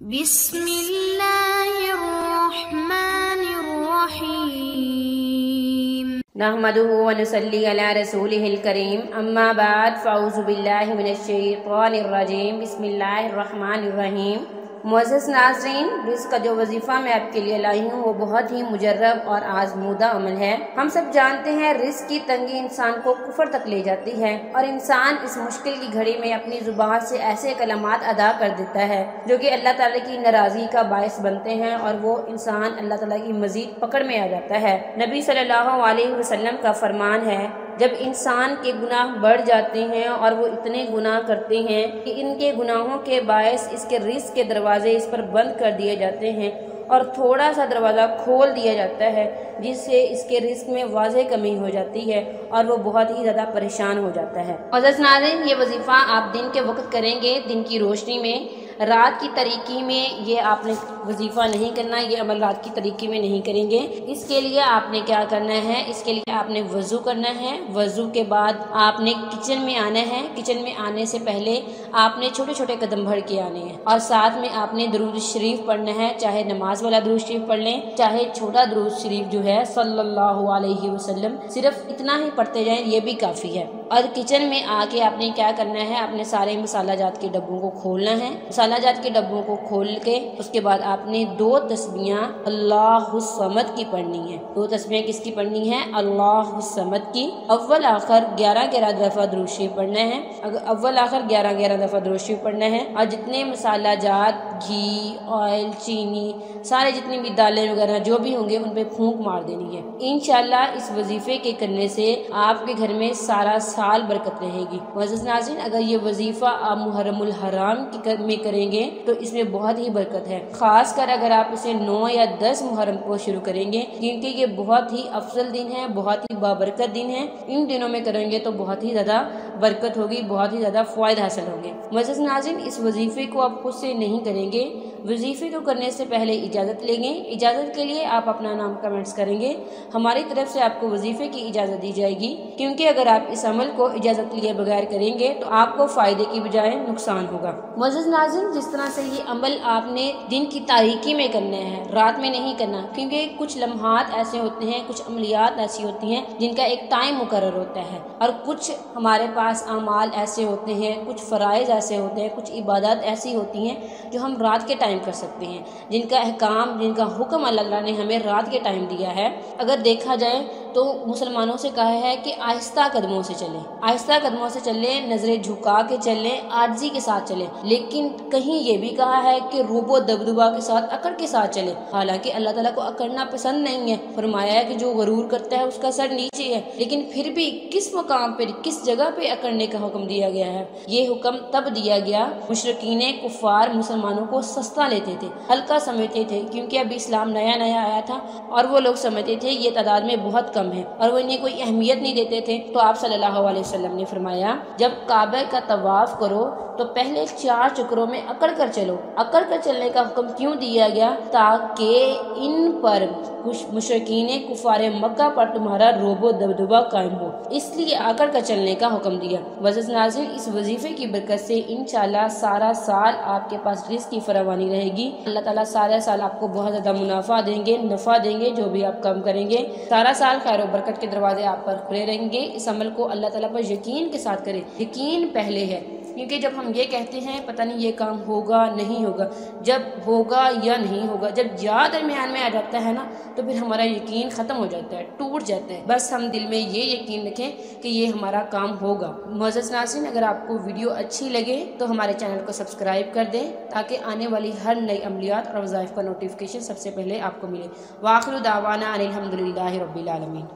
बिस्मिल्लाहिर्रहमानिर्रहीम। नहमदुहु व नुसल्ली अला रसूलिहिल करीम। अम्मा बाद फ़अऊज़ु बिल्लाहि मिनश्शैतानिर रजीम। बिस्मिल्लाहिर्रहमानिर्रहीम। मुअज़्ज़ज़ नाज़रीन, रिज़्क़ का जो वजीफ़ा मैं आपके लिए लाई हूँ वो बहुत ही मुजर्रब और आज़मूदा अमल है। हम सब जानते हैं रिज़्क़ की तंगी इंसान को कुफ्र तक ले जाती है और इंसान इस मुश्किल की घड़ी में अपनी ज़ुबान से ऐसे कलमात अदा कर देता है जो कि अल्लाह ताला की नाराज़गी का बायस बनते हैं और वो इंसान अल्लाह ताला की मज़ीद पकड़ में आ जाता है। नबी सल्लल्लाहु अलैहि वसल्लम का फरमान है, जब इंसान के गुनाह बढ़ जाते हैं और वो इतने गुनाह करते हैं कि इनके गुनाहों के बायस इसके रिज़्क़ के दरवाजे इस पर बंद कर दिए जाते हैं और थोड़ा सा दरवाज़ा खोल दिया जाता है जिससे इसके रिस्क में वाज़ेह कमी हो जाती है और वो बहुत ही ज़्यादा परेशान हो जाता है। अज़ीज़ नाज़रीन, ये वजीफ़ा आप दिन के वक्त करेंगे, दिन की रोशनी में। रात की तरीकी में ये आपने वजीफ़ा नहीं करना, ये अमल रात की तरीकी में नहीं करेंगे। इसके लिए आपने क्या करना है, इसके लिए आपने वज़ू करना है। वज़ू के बाद आपने किचन में आना है। किचन में आने से पहले आपने छोटे छोटे कदम भर के आने हैं और साथ में आपने दुरूद शरीफ पढ़ना है। चाहे नमाज वाला दुरूद शरीफ पढ़ लें, चाहे छोटा दुरूद शरीफ जो है सल्लल्लाहु अलैहि वसल्लम, सिर्फ इतना ही पढ़ते जाएं, ये भी काफ़ी है। और किचन में आके आपने क्या करना है, आपने सारे मसाला जात के डब्बों को खोलना है। मसाला जात के डब्बों को खोल के उसके बाद आपने 2 तस्बीहां अल्लाहुस समद की पढ़नी है। 2 तस्बीहां किसकी पढ़नी है? अल्लाहुस समद की। अव्वल आखिर 11-11 दफ़ा दुरूद शरीफ पढ़ना है। अगर अव्वल आखिर 11-11 दफ़ा दुरूद शरीफ पढ़ना है और जितने मसाला जात, घी, ऑयल, चीनी, सारे जितनी भी दालें वगैरह जो भी होंगे उन पे फूंक मार देनी है। इंशाल्लाह इस वजीफे के करने से आपके घर में सारा साल बरकत रहेगी। मुअज़्ज़ज़ नाज़रीन, अगर ये वजीफा आप मुहर्रमुल हराम में करेंगे तो इसमें बहुत ही बरकत है। खास कर अगर आप इसे 9 या 10 मुहर्रम को शुरू करेंगे, क्योंकि ये बहुत ही अफजल दिन है, बहुत ही बाबरकत दिन है। इन दिनों में करेंगे तो बहुत ही ज्यादा बरकत होगी, बहुत ही ज्यादा फायदा हासिल होंगे। मुअज़्ज़ज़ नाज़रीन, इस वजीफे को आप खुद से नहीं करेंगे, वजीफे को करने से पहले इजाज़त लेंगे। इजाज़त के लिए आप अपना नाम कमेंट्स करेंगे, हमारी तरफ से आपको वजीफे की इजाज़त दी जाएगी। क्योंकि अगर आप इस अमल को इजाज़त लिए बगैर करेंगे तो आपको फ़ायदे की बजाय नुकसान होगा। मुअज़्ज़ज़ नाज़रीन, जिस तरह से ये अमल आपने दिन की तारीकी में करना है, रात में नहीं करना, क्योंकि कुछ लम्हात ऐसे होते हैं, कुछ अमलियात ऐसी होती हैं जिनका एक टाइम मुकर्रर होता है और कुछ हमारे पास अमाल ऐसे होते हैं, कुछ फ़राइज़ ऐसे होते हैं, कुछ इबादत ऐसी होती हैं जो हम रात के टाइम कर सकते हैं, जिनका अहकाम, जिनका हुक्म अल्लाह ने हमें रात के टाइम दिया है। अगर देखा जाए तो मुसलमानों से कहा है कि आहिस्ता कदमों से चलें, आहिस्ता कदमों से चलें, नजरें झुका के चलें, आर्जी के साथ चलें। लेकिन कहीं ये भी कहा है कि रूबो दबदबा के साथ, अकड़ के साथ चलें। हालांकि अल्लाह ताला को अकड़ना पसंद नहीं है, फरमाया है कि जो गरूर करता है उसका सर नीचे है। लेकिन फिर भी किस मकाम पर, किस जगह पे अकड़ने का हुक्म दिया गया है? ये हुक्म तब दिया गया, मुशरिकीने कुफार मुसलमानों को सस्ता लेते थे, हल्का समझते थे, क्योंकि अभी इस्लाम नया नया आया था और वो लोग समझते थे ये तादाद में बहुत कम है और वो इन्हें कोई अहमियत नहीं देते थे। तो आप सल्लल्लाहु अलैहि वसल्लम ने फरमाया, जब काबे का तवाफ करो तो पहले 4 चक्रों में अकड़ कर चलो। अकड़ कर चलने का हुक्म क्यों दिया गया? ताकि इन पर मुशरिकीने कुफारे मक्का पर तुम्हारा रोबो दबदबा कायम हो, इसलिए अकड़ कर चलने का हुक्म दिया। मुअज़्ज़ज़ नाज़रीन, इस वजीफे की बरकत से इंशाल्लाह सारा साल आपके पास रिज़्क़ की फरावानी रहेगी। अल्लाह ताला सारा साल आपको बहुत ज़्यादा मुनाफा देंगे, नफ़ा देंगे, जो भी आप काम करेंगे। सारा साल खैर और बरकत के दरवाजे आप पर खुले रहेंगे। इस अमल को अल्लाह ताला पर यकीन के साथ करें, यकीन पहले है। क्योंकि जब हम ये कहते हैं पता नहीं ये काम होगा नहीं होगा, जब होगा या नहीं होगा, जब या दरमियान में आ जाता है ना, तो फिर हमारा यकीन ख़त्म हो जाता है, टूट जाता है। बस हम दिल में ये यकीन रखें कि ये हमारा काम होगा। मुअज़्ज़ज़ नाज़रीन, अगर आपको वीडियो अच्छी लगे तो हमारे चैनल को सब्सक्राइब कर दें ताकि आने वाली हर नई अमलियात और वज़ाइफ का नोटिफिकेशन सबसे पहले आपको मिले। वाखिरु दावाना अनिल हम्दुलिल्लाहि रब्बिल आलमीन।